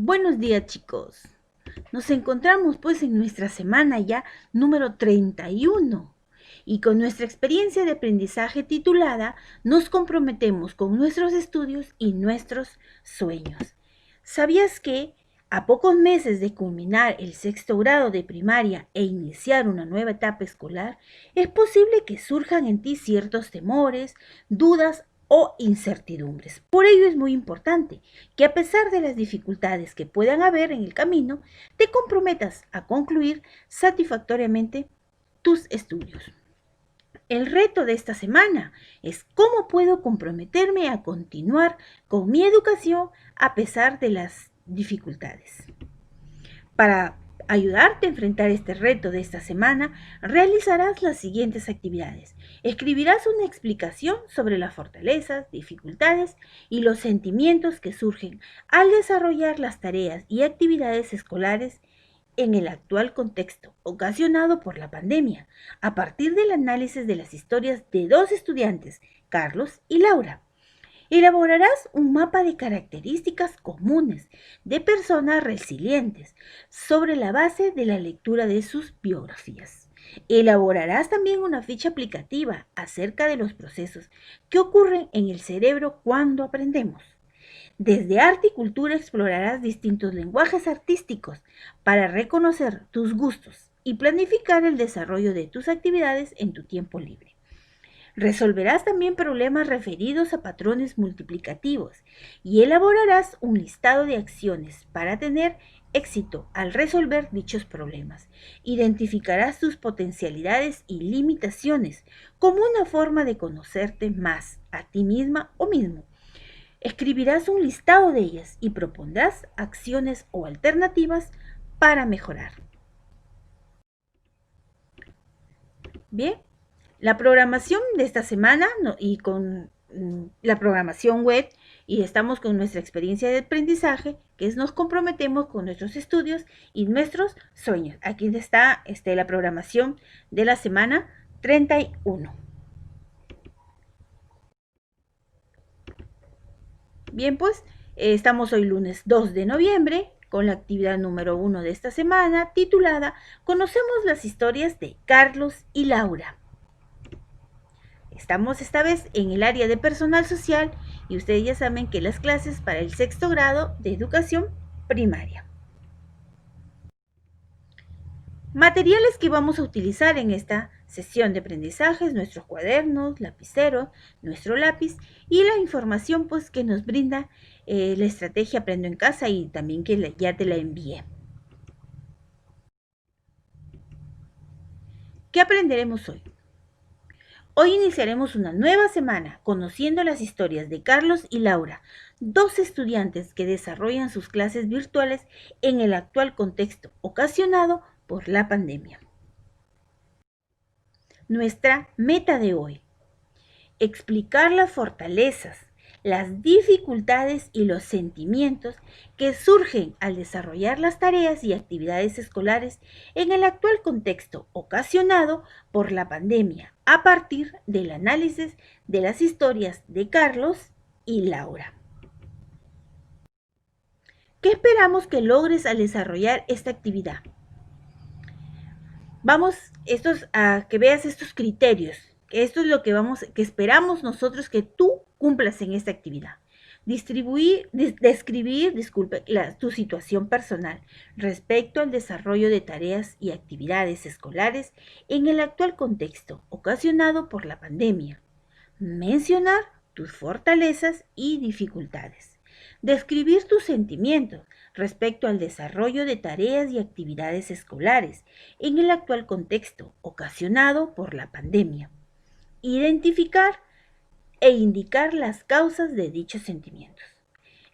Buenos días, chicos. Nos encontramos pues en nuestra semana ya número 31 y con nuestra experiencia de aprendizaje titulada Nos comprometemos con nuestros estudios y nuestros sueños. ¿Sabías que a pocos meses de culminar el sexto grado de primaria e iniciar una nueva etapa escolar, es posible que surjan en ti ciertos temores, dudas o incertidumbres? Por ello es muy importante que, a pesar de las dificultades que puedan haber en el camino, te comprometas a concluir satisfactoriamente tus estudios. El reto de esta semana es cómo puedo comprometerme a continuar con mi educación a pesar de las dificultades. Para ayudarte a enfrentar este reto de esta semana, realizarás las siguientes actividades. Escribirás una explicación sobre las fortalezas, dificultades y los sentimientos que surgen al desarrollar las tareas y actividades escolares en el actual contexto ocasionado por la pandemia, a partir del análisis de las historias de dos estudiantes, Carlos y Laura. Elaborarás un mapa de características comunes de personas resilientes sobre la base de la lectura de sus biografías. Elaborarás también una ficha aplicativa acerca de los procesos que ocurren en el cerebro cuando aprendemos. Desde arte y cultura explorarás distintos lenguajes artísticos para reconocer tus gustos y planificar el desarrollo de tus actividades en tu tiempo libre. Resolverás también problemas referidos a patrones multiplicativos y elaborarás un listado de acciones para tener éxito al resolver dichos problemas. Identificarás tus potencialidades y limitaciones como una forma de conocerte más a ti misma o mismo. Escribirás un listado de ellas y propondrás acciones o alternativas para mejorar. Bien, la programación de esta semana y con la programación web, y estamos con nuestra experiencia de aprendizaje, que es nos comprometemos con nuestros estudios y nuestros sueños. Aquí está la programación de la semana 31. Bien, pues estamos hoy lunes 2 de noviembre con la actividad número 1 de esta semana titulada Conocemos las historias de Carlos y Laura. Estamos esta vez en el área de personal social y ustedes ya saben que las clases para el sexto grado de educación primaria. Materiales que vamos a utilizar en esta sesión de aprendizajes: nuestros cuadernos, lapiceros, nuestro lápiz y la información pues que nos brinda la estrategia Aprendo en Casa y también que ya te la envié. ¿Qué aprenderemos hoy? Hoy iniciaremos una nueva semana conociendo las historias de Carlos y Laura, dos estudiantes que desarrollan sus clases virtuales en el actual contexto ocasionado por la pandemia. Nuestra meta de hoy: explicar las fortalezas, las dificultades y los sentimientos que surgen al desarrollar las tareas y actividades escolares en el actual contexto ocasionado por la pandemia, a partir del análisis de las historias de Carlos y Laura. ¿Qué esperamos que logres al desarrollar esta actividad? Vamos a que veas estos criterios. Esto es lo que esperamos nosotros que tú cumplas en esta actividad. Describir tu situación personal respecto al desarrollo de tareas y actividades escolares en el actual contexto ocasionado por la pandemia. Mencionar tus fortalezas y dificultades. Describir tus sentimientos respecto al desarrollo de tareas y actividades escolares en el actual contexto ocasionado por la pandemia. Identificar e indicar las causas de dichos sentimientos.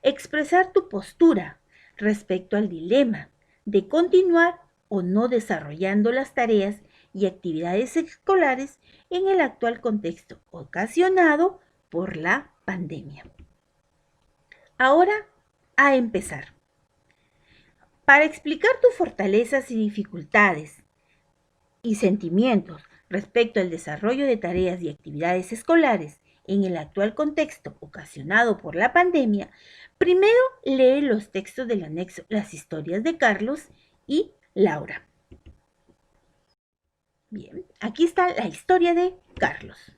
Expresar tu postura respecto al dilema de continuar o no desarrollando las tareas y actividades escolares en el actual contexto ocasionado por la pandemia. Ahora, a empezar. Para explicar tus fortalezas y dificultades y sentimientos respecto al desarrollo de tareas y actividades escolares En el actual contexto ocasionado por la pandemia, primero lee los textos del anexo Las historias de Carlos y Laura. Bien, aquí está la historia de Carlos.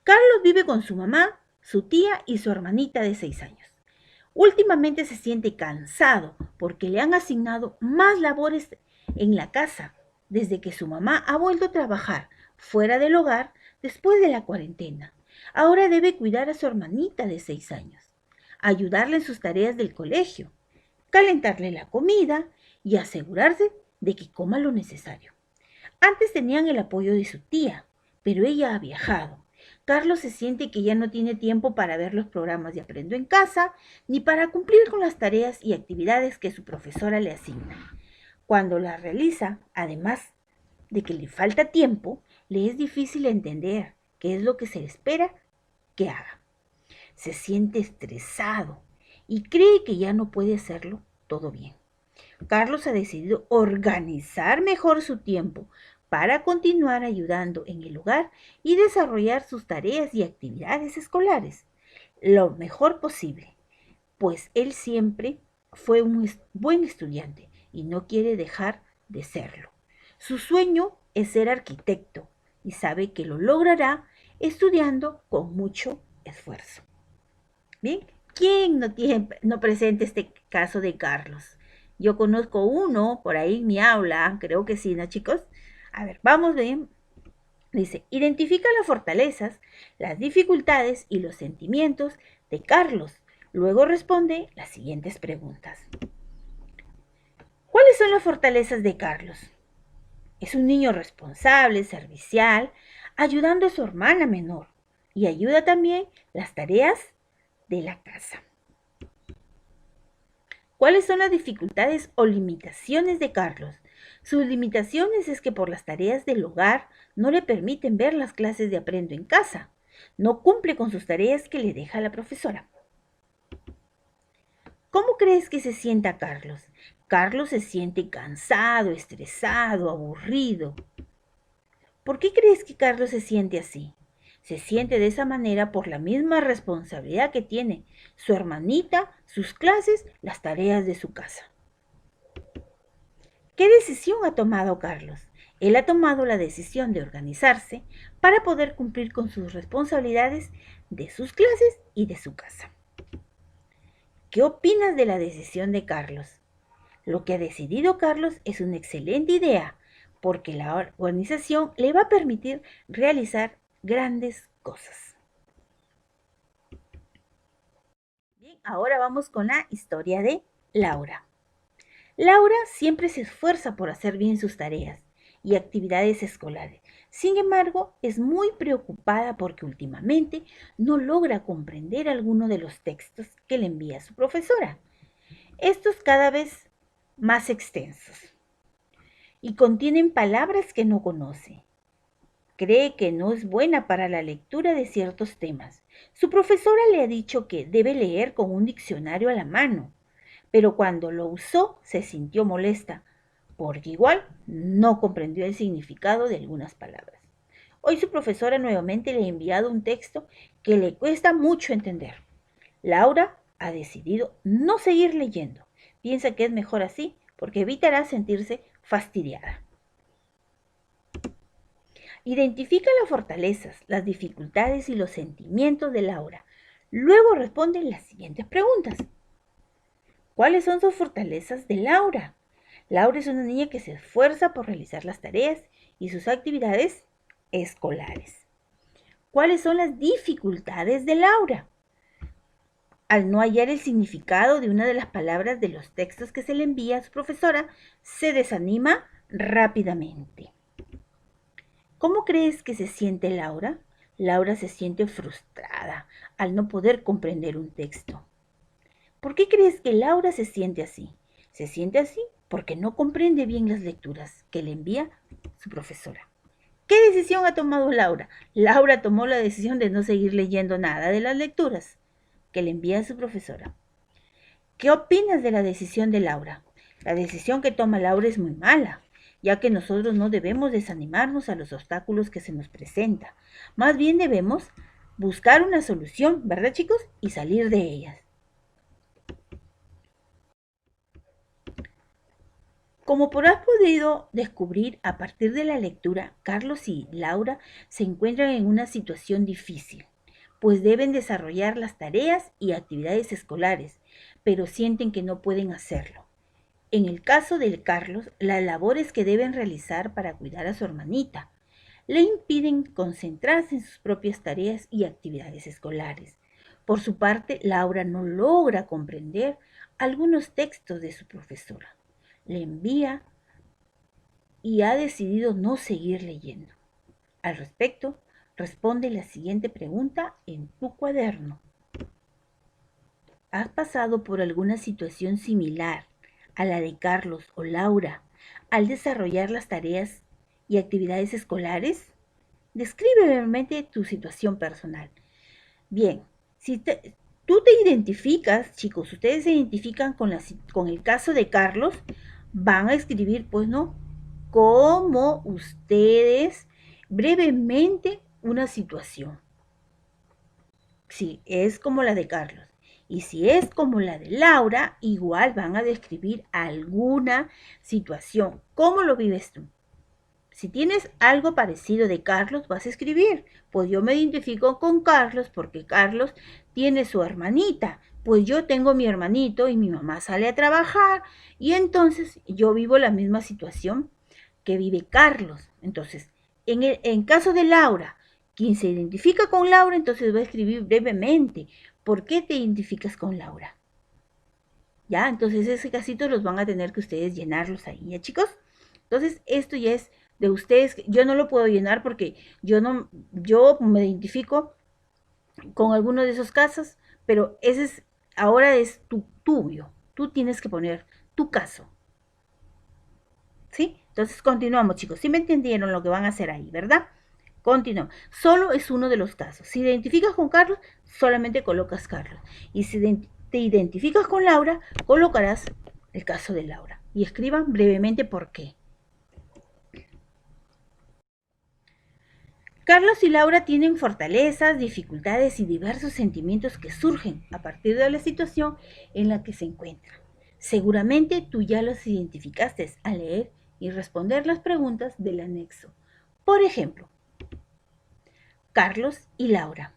Carlos vive con su mamá, su tía y su hermanita de 6 años. Últimamente se siente cansado porque le han asignado más labores en la casa desde que su mamá ha vuelto a trabajar fuera del hogar después de la cuarentena. Ahora debe cuidar a su hermanita de 6 años, ayudarle en sus tareas del colegio, calentarle la comida y asegurarse de que coma lo necesario. Antes tenían el apoyo de su tía, pero ella ha viajado. Carlos se siente que ya no tiene tiempo para ver los programas de Aprendo en Casa, ni para cumplir con las tareas y actividades que su profesora le asigna. Cuando las realiza, además de que le falta tiempo, le es difícil entender qué es lo que se le espera que haga. Se siente estresado y cree que ya no puede hacerlo todo bien. Carlos ha decidido organizar mejor su tiempo para continuar ayudando en el hogar y desarrollar sus tareas y actividades escolares lo mejor posible, pues él siempre fue un buen estudiante y no quiere dejar de serlo. Su sueño es ser arquitecto y sabe que lo logrará estudiando con mucho esfuerzo. Bien, ¿quién no presente este caso de Carlos? Yo conozco uno por ahí en mi aula, creo que sí, ¿no, chicos? A ver, vamos bien. Dice, identifica las fortalezas, las dificultades y los sentimientos de Carlos. Luego responde las siguientes preguntas. ¿Cuáles son las fortalezas de Carlos? Es un niño responsable, servicial, ayudando a su hermana menor y ayuda también las tareas de la casa. ¿Cuáles son las dificultades o limitaciones de Carlos? Sus limitaciones es que por las tareas del hogar no le permiten ver las clases de Aprendo en Casa. No cumple con sus tareas que le deja la profesora. ¿Cómo crees que se sienta Carlos? Carlos se siente cansado, estresado, aburrido. ¿Por qué crees que Carlos se siente así? Se siente de esa manera por la misma responsabilidad que tiene su hermanita, sus clases, las tareas de su casa. ¿Qué decisión ha tomado Carlos? Él ha tomado la decisión de organizarse para poder cumplir con sus responsabilidades de sus clases y de su casa. ¿Qué opinas de la decisión de Carlos? Lo que ha decidido Carlos es una excelente idea porque la organización le va a permitir realizar grandes cosas. Bien, ahora vamos con la historia de Laura. Laura siempre se esfuerza por hacer bien sus tareas y actividades escolares. Sin embargo, es muy preocupada porque últimamente no logra comprender alguno de los textos que le envía su profesora. Estos cada vez más extensos y contienen palabras que no conoce. Cree que no es buena para la lectura de ciertos temas. Su profesora le ha dicho que debe leer con un diccionario a la mano, pero cuando lo usó se sintió molesta, porque igual no comprendió el significado de algunas palabras. Hoy su profesora nuevamente le ha enviado un texto que le cuesta mucho entender. Laura ha decidido no seguir leyendo. Piensa que es mejor así porque evitará sentirse fastidiada. Identifica las fortalezas, las dificultades y los sentimientos de Laura. Luego responde las siguientes preguntas. ¿Cuáles son sus fortalezas de Laura? Laura es una niña que se esfuerza por realizar las tareas y sus actividades escolares. ¿Cuáles son las dificultades de Laura? Al no hallar el significado de una de las palabras de los textos que se le envía a su profesora, se desanima rápidamente. ¿Cómo crees que se siente Laura? Laura se siente frustrada al no poder comprender un texto. ¿Por qué crees que Laura se siente así? Se siente así porque no comprende bien las lecturas que le envía su profesora. ¿Qué decisión ha tomado Laura? Laura tomó la decisión de no seguir leyendo nada de las lecturas que le envía su profesora. ¿Qué opinas de la decisión de Laura? La decisión que toma Laura es muy mala, ya que nosotros no debemos desanimarnos a los obstáculos que se nos presentan. Más bien debemos buscar una solución, ¿verdad, chicos? Y salir de ellas. Como habrás podido descubrir a partir de la lectura, Carlos y Laura se encuentran en una situación difícil, pues deben desarrollar las tareas y actividades escolares, pero sienten que no pueden hacerlo. En el caso de Carlos, las labores que deben realizar para cuidar a su hermanita le impiden concentrarse en sus propias tareas y actividades escolares. Por su parte, Laura no logra comprender algunos textos de su profesora. Le envía y ha decidido no seguir leyendo. Al respecto, responde la siguiente pregunta en tu cuaderno. ¿Has pasado por alguna situación similar a la de Carlos o Laura al desarrollar las tareas y actividades escolares? Describe brevemente tu situación personal. Bien, si tú te identificas, chicos, ustedes se identifican con el caso de Carlos, van a escribir, pues no, cómo ustedes brevemente una situación. Si es como la de Carlos y si es como la de Laura, igual van a describir alguna situación. ¿Cómo lo vives tú? Si tienes algo parecido de Carlos, vas a escribir, pues yo me identifico con Carlos porque Carlos tiene su hermanita, pues yo tengo mi hermanito y mi mamá sale a trabajar y entonces yo vivo la misma situación que vive Carlos. Entonces, en caso de Laura, quien se identifica con Laura, entonces va a escribir brevemente, ¿por qué te identificas con Laura? ¿Ya? Entonces ese casito los van a tener que ustedes llenarlos ahí, ¿ya, chicos? Entonces esto ya es de ustedes, yo no lo puedo llenar porque yo me identifico con alguno de esos casos, pero ahora es tu tuyo, tú tienes que poner tu caso, ¿sí? Entonces continuamos, chicos, ¿sí me entendieron lo que van a hacer ahí, verdad? Continuamos, solo es uno de los casos, si identificas con Carlos, solamente colocas Carlos, y si te identificas con Laura, colocarás el caso de Laura, y escriban brevemente por qué. Carlos y Laura tienen fortalezas, dificultades y diversos sentimientos que surgen a partir de la situación en la que se encuentran. Seguramente tú ya los identificaste al leer y responder las preguntas del anexo. Por ejemplo, Carlos y Laura.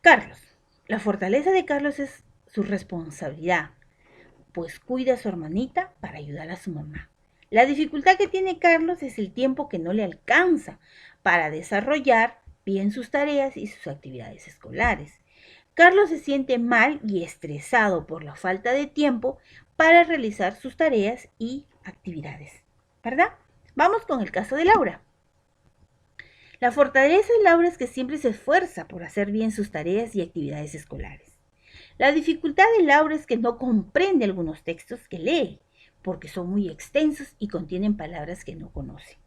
Carlos. La fortaleza de Carlos es su responsabilidad, pues cuida a su hermanita para ayudar a su mamá. La dificultad que tiene Carlos es el tiempo que no le alcanza para desarrollar bien sus tareas y sus actividades escolares. Carlos se siente mal y estresado por la falta de tiempo para realizar sus tareas y actividades, ¿verdad? Vamos con el caso de Laura. La fortaleza de Laura es que siempre se esfuerza por hacer bien sus tareas y actividades escolares. La dificultad de Laura es que no comprende algunos textos que lee, porque son muy extensos y contienen palabras que no conoce.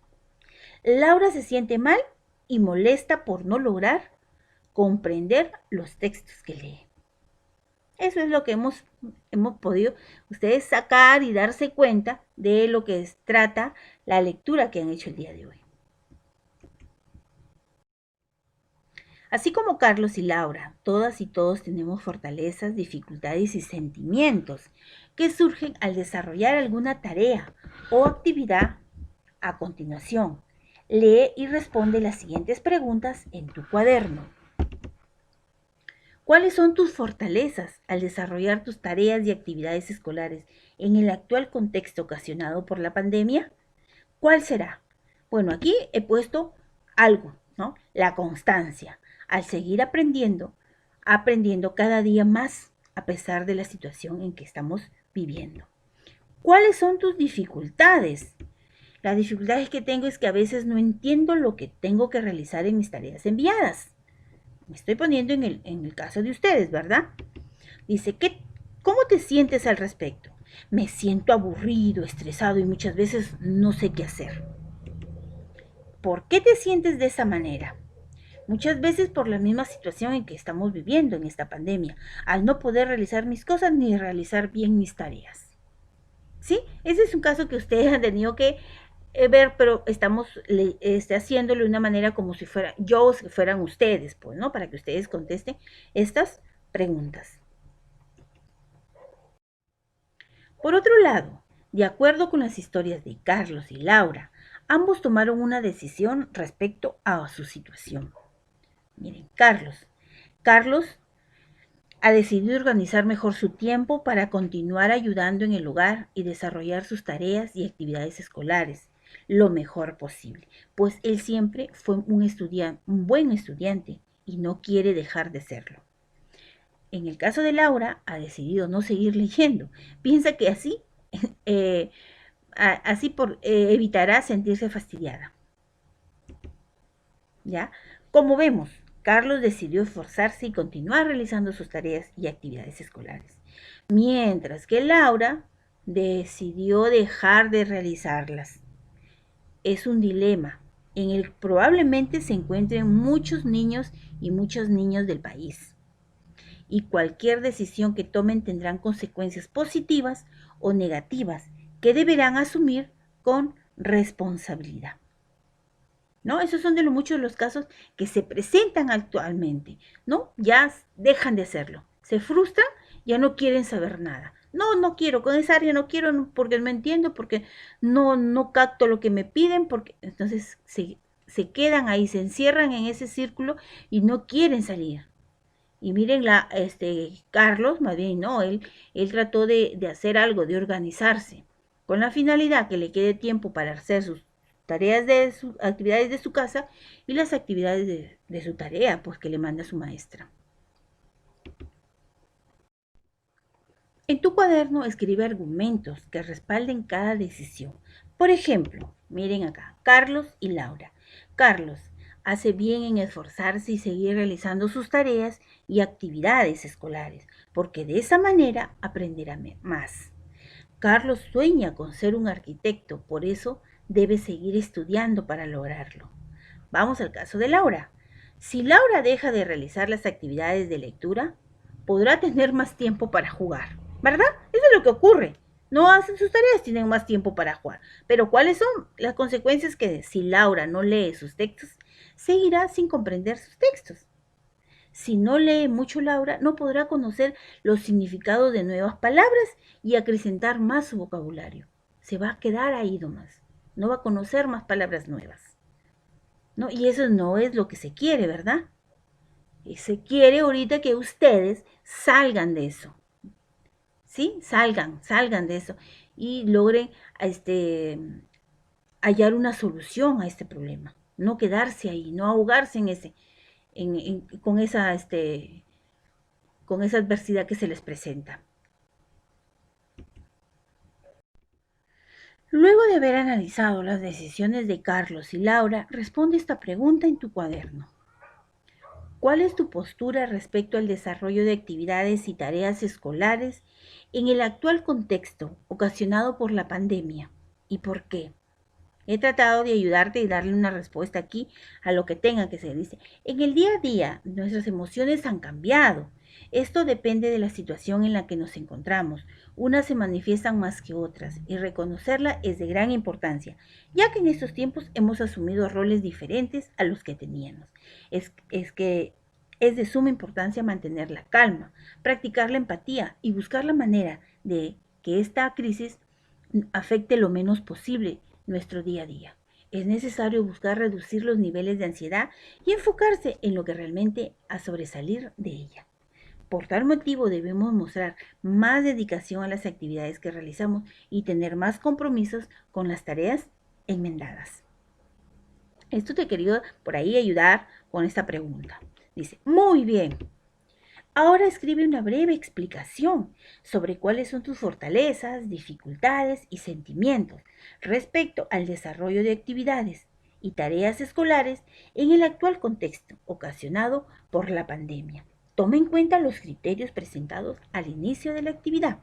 Laura se siente mal y molesta por no lograr comprender los textos que lee. Eso es lo que hemos podido ustedes sacar y darse cuenta de lo que trata la lectura que han hecho el día de hoy. Así como Carlos y Laura, todas y todos tenemos fortalezas, dificultades y sentimientos que surgen al desarrollar alguna tarea o actividad. A continuación, lee y responde las siguientes preguntas en tu cuaderno. ¿Cuáles son tus fortalezas al desarrollar tus tareas y actividades escolares en el actual contexto ocasionado por la pandemia? ¿Cuál será? Bueno, aquí he puesto algo, ¿no? La constancia. Al seguir aprendiendo cada día más a pesar de la situación en que estamos viviendo. ¿Cuáles son tus dificultades? Las dificultades que tengo es que a veces no entiendo lo que tengo que realizar en mis tareas enviadas. Me estoy poniendo en el caso de ustedes, ¿verdad? Dice, ¿cómo te sientes al respecto? Me siento aburrido, estresado y muchas veces no sé qué hacer. ¿Por qué te sientes de esa manera? Muchas veces por la misma situación en que estamos viviendo en esta pandemia, al no poder realizar mis cosas ni realizar bien mis tareas. ¿Sí? Ese es un caso que ustedes han tenido que ver, pero estamos haciéndolo de una manera como si fuera yo o si fueran ustedes, pues, ¿no? Para que ustedes contesten estas preguntas. Por otro lado, de acuerdo con las historias de Carlos y Laura, ambos tomaron una decisión respecto a su situación. Miren, Carlos ha decidido organizar mejor su tiempo para continuar ayudando en el hogar y desarrollar sus tareas y actividades escolares lo mejor posible, pues él siempre fue un buen estudiante y no quiere dejar de serlo. En el caso de Laura, ha decidido no seguir leyendo. Piensa que así, eh, evitará sentirse fastidiada. ¿Ya? Como vemos, Carlos decidió esforzarse y continuar realizando sus tareas y actividades escolares, mientras que Laura decidió dejar de realizarlas. Es un dilema en el que probablemente se encuentren muchos niños y muchos niños del país, y cualquier decisión que tomen tendrán consecuencias positivas o negativas que deberán asumir con responsabilidad. ¿No? Esos son de muchos de los casos que se presentan actualmente, ¿no? Ya dejan de hacerlo, se frustran, ya no quieren saber nada. No, no quiero, con esa área no quiero porque no entiendo, porque no capto lo que me piden, porque entonces se quedan ahí, se encierran en ese círculo y no quieren salir. Y miren, Carlos, más bien, no, él trató de hacer algo, de organizarse, con la finalidad que le quede tiempo para hacer sus tareas de sus actividades de su casa y las actividades de su tarea, pues que le manda su maestra. En tu cuaderno escribe argumentos que respalden cada decisión. Por ejemplo, miren acá, Carlos y Laura. Carlos hace bien en esforzarse y seguir realizando sus tareas y actividades escolares, porque de esa manera aprenderá más. Carlos sueña con ser un arquitecto, por eso debe seguir estudiando para lograrlo. Vamos al caso de Laura. Si Laura deja de realizar las actividades de lectura, podrá tener más tiempo para jugar, ¿verdad? Eso es lo que ocurre. No hacen sus tareas, tienen más tiempo para jugar. Pero ¿cuáles son las consecuencias que si Laura no lee sus textos, seguirá sin comprender sus textos? Si no lee mucho Laura, no podrá conocer los significados de nuevas palabras y acrecentar más su vocabulario. Se va a quedar ahí nomás. No va a conocer más palabras nuevas. ¿No? Y eso no es lo que se quiere, ¿verdad? Y se quiere ahorita que ustedes salgan de eso. ¿Sí? Salgan de eso y logren hallar una solución a este problema. No quedarse ahí, no ahogarse en ese, con esa adversidad que se les presenta. Luego de haber analizado las decisiones de Carlos y Laura, responde esta pregunta en tu cuaderno. ¿Cuál es tu postura respecto al desarrollo de actividades y tareas escolares en el actual contexto ocasionado por la pandemia? ¿Y por qué? He tratado de ayudarte y darle una respuesta aquí a lo que tenga que ser. Dice, en el día a día nuestras emociones han cambiado. Esto depende de la situación en la que nos encontramos. Unas se manifiestan más que otras y reconocerla es de gran importancia, ya que en estos tiempos hemos asumido roles diferentes a los que teníamos. Que es de suma importancia mantener la calma, practicar la empatía y buscar la manera de que esta crisis afecte lo menos posible nuestro día a día. Es necesario buscar reducir los niveles de ansiedad y enfocarse en lo que realmente a sobresalir de ella. Por tal motivo debemos mostrar más dedicación a las actividades que realizamos y tener más compromisos con las tareas enmendadas. Esto te he querido por ahí ayudar con esta pregunta. Dice, muy bien. Ahora escribe una breve explicación sobre cuáles son tus fortalezas, dificultades y sentimientos respecto al desarrollo de actividades y tareas escolares en el actual contexto ocasionado por la pandemia. Toma en cuenta los criterios presentados al inicio de la actividad.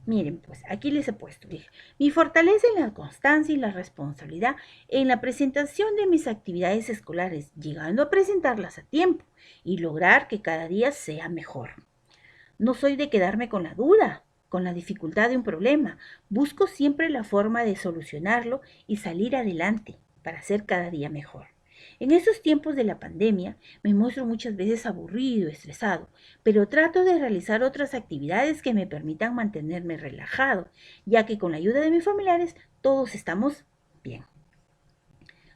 Miren, pues aquí les he puesto, dije, mi fortaleza en la constancia y la responsabilidad en la presentación de mis actividades escolares, llegando a presentarlas a tiempo y lograr que cada día sea mejor. No soy de quedarme con la duda, con la dificultad de un problema. Busco siempre la forma de solucionarlo y salir adelante para ser cada día mejor. En esos tiempos de la pandemia me muestro muchas veces aburrido, estresado, pero trato de realizar otras actividades que me permitan mantenerme relajado, ya que con la ayuda de mis familiares todos estamos bien.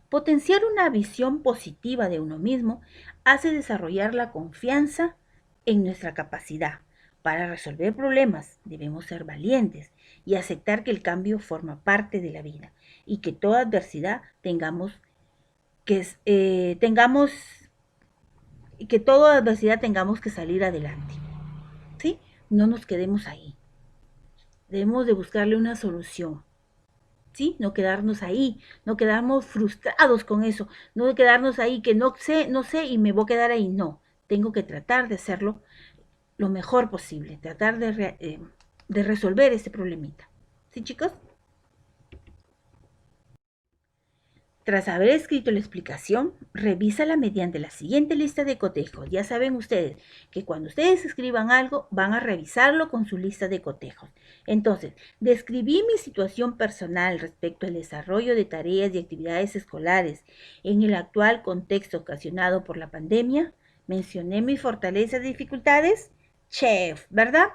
Potenciar una visión positiva de uno mismo hace desarrollar la confianza en nuestra capacidad. Para resolver problemas debemos ser valientes y aceptar que el cambio forma parte de la vida y que toda adversidad tengamos que toda adversidad tengamos que salir adelante. ¿Sí? No nos quedemos ahí. Debemos de buscarle una solución. ¿Sí? No quedarnos ahí, no quedarnos frustrados con eso, no quedarnos ahí que no sé y me voy a quedar ahí. No, tengo que tratar de hacerlo lo mejor posible, tratar de resolver este problemita. ¿Sí, chicos? Tras haber escrito la explicación, revísala mediante la siguiente lista de cotejos. Ya saben ustedes que cuando ustedes escriban algo, van a revisarlo con su lista de cotejos. Entonces, describí mi situación personal respecto al desarrollo de tareas y actividades escolares en el actual contexto ocasionado por la pandemia. Mencioné mis fortalezas y dificultades. Chef, ¿verdad?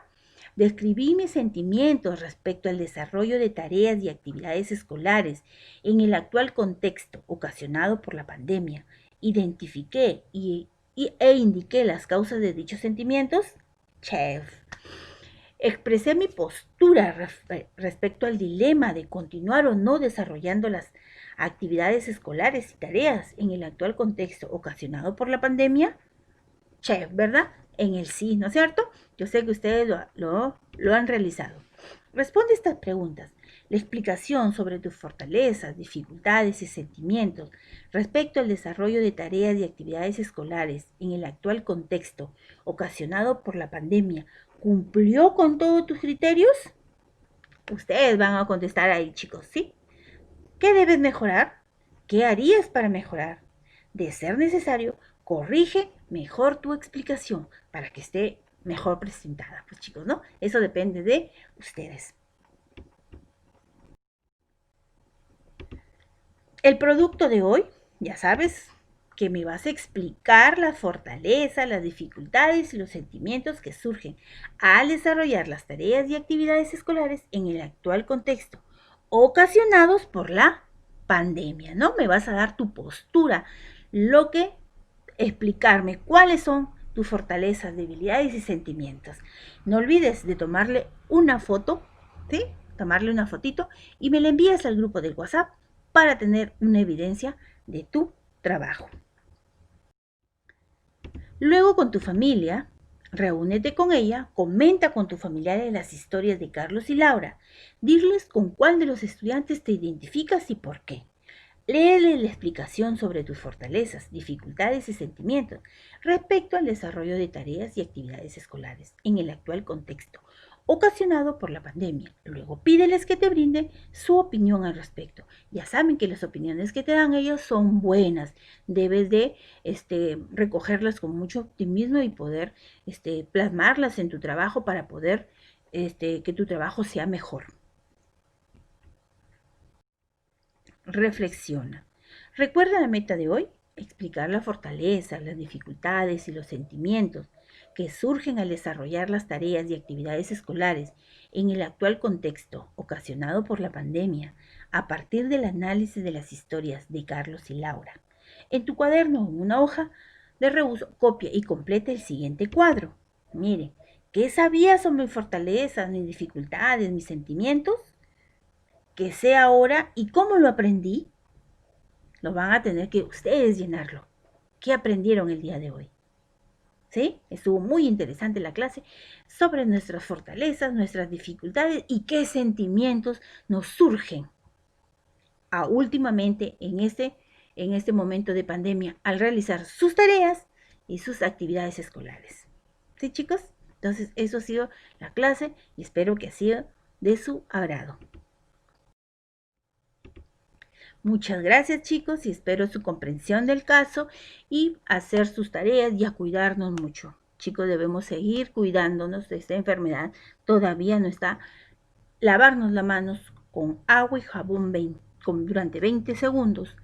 Describí mis sentimientos respecto al desarrollo de tareas y actividades escolares en el actual contexto ocasionado por la pandemia. Identifiqué e indiqué las causas de dichos sentimientos. Chef. Expresé mi postura respecto al dilema de continuar o no desarrollando las actividades escolares y tareas en el actual contexto ocasionado por la pandemia. Chef, ¿verdad? En el sí, ¿no es cierto? Yo sé que ustedes lo han realizado. Responde estas preguntas. La explicación sobre tus fortalezas, dificultades y sentimientos respecto al desarrollo de tareas y actividades escolares en el actual contexto ocasionado por la pandemia, ¿cumplió con todos tus criterios? Ustedes van a contestar ahí, chicos, ¿sí? ¿Qué debes mejorar? ¿Qué harías para mejorar? De ser necesario, corrige mejor tu explicación para que esté mejor presentada. Pues chicos, ¿no? Eso depende de ustedes. El producto de hoy, ya sabes, que me vas a explicar las fortalezas, las dificultades y los sentimientos que surgen al desarrollar las tareas y actividades escolares en el actual contexto, ocasionados por la pandemia, ¿no? Me vas a dar tu postura, lo que explicarme cuáles son tus fortalezas, debilidades y sentimientos. No olvides de tomarle una foto, ¿sí? Tomarle una fotito y me la envías al grupo del WhatsApp para tener una evidencia de tu trabajo. Luego con tu familia, reúnete con ella, comenta con tus familiares las historias de Carlos y Laura. Diles con cuál de los estudiantes te identificas y por qué. Léele la explicación sobre tus fortalezas, dificultades y sentimientos respecto al desarrollo de tareas y actividades escolares en el actual contexto ocasionado por la pandemia. Luego pídeles que te brinden su opinión al respecto. Ya saben que las opiniones que te dan ellos son buenas. Debes de recogerlas con mucho optimismo y poder plasmarlas en tu trabajo para poder que tu trabajo sea mejor. Reflexiona. Recuerda la meta de hoy, explicar la fortaleza, las dificultades y los sentimientos que surgen al desarrollar las tareas y actividades escolares en el actual contexto ocasionado por la pandemia a partir del análisis de las historias de Carlos y Laura. En tu cuaderno o en una hoja de reuso, copia y completa el siguiente cuadro. Mire, ¿qué sabía sobre mis fortalezas, mis dificultades, mis sentimientos? ¿Qué sé ahora y cómo lo aprendí? Lo van a tener que ustedes llenarlo. ¿Qué aprendieron el día de hoy? ¿Sí? Estuvo muy interesante la clase sobre nuestras fortalezas, nuestras dificultades y qué sentimientos nos surgen últimamente en este momento de pandemia al realizar sus tareas y sus actividades escolares. ¿Sí, chicos? Entonces, eso ha sido la clase y espero que ha sido de su agrado. Muchas gracias, chicos, y espero su comprensión del caso y hacer sus tareas y a cuidarnos mucho. chicos, debemos seguir cuidándonos de esta enfermedad. Todavía no está. Lavarnos las manos con agua y jabón durante 20 segundos.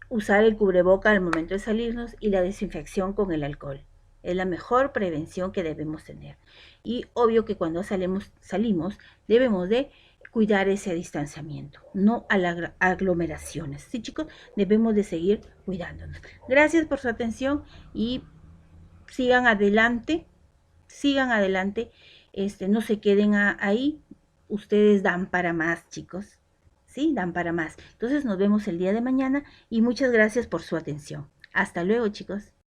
Usar el cubreboca al momento de salirnos y la desinfección con el alcohol. Es la mejor prevención que debemos tener. Y obvio que cuando salimos debemos de cuidar ese distanciamiento, no a las aglomeraciones. Sí, chicos, debemos de seguir cuidándonos. Gracias por su atención y sigan adelante, sigan adelante. No se queden ahí. Ustedes dan para más, chicos. Sí, dan para más. Entonces nos vemos el día de mañana y muchas gracias por su atención. Hasta luego, chicos.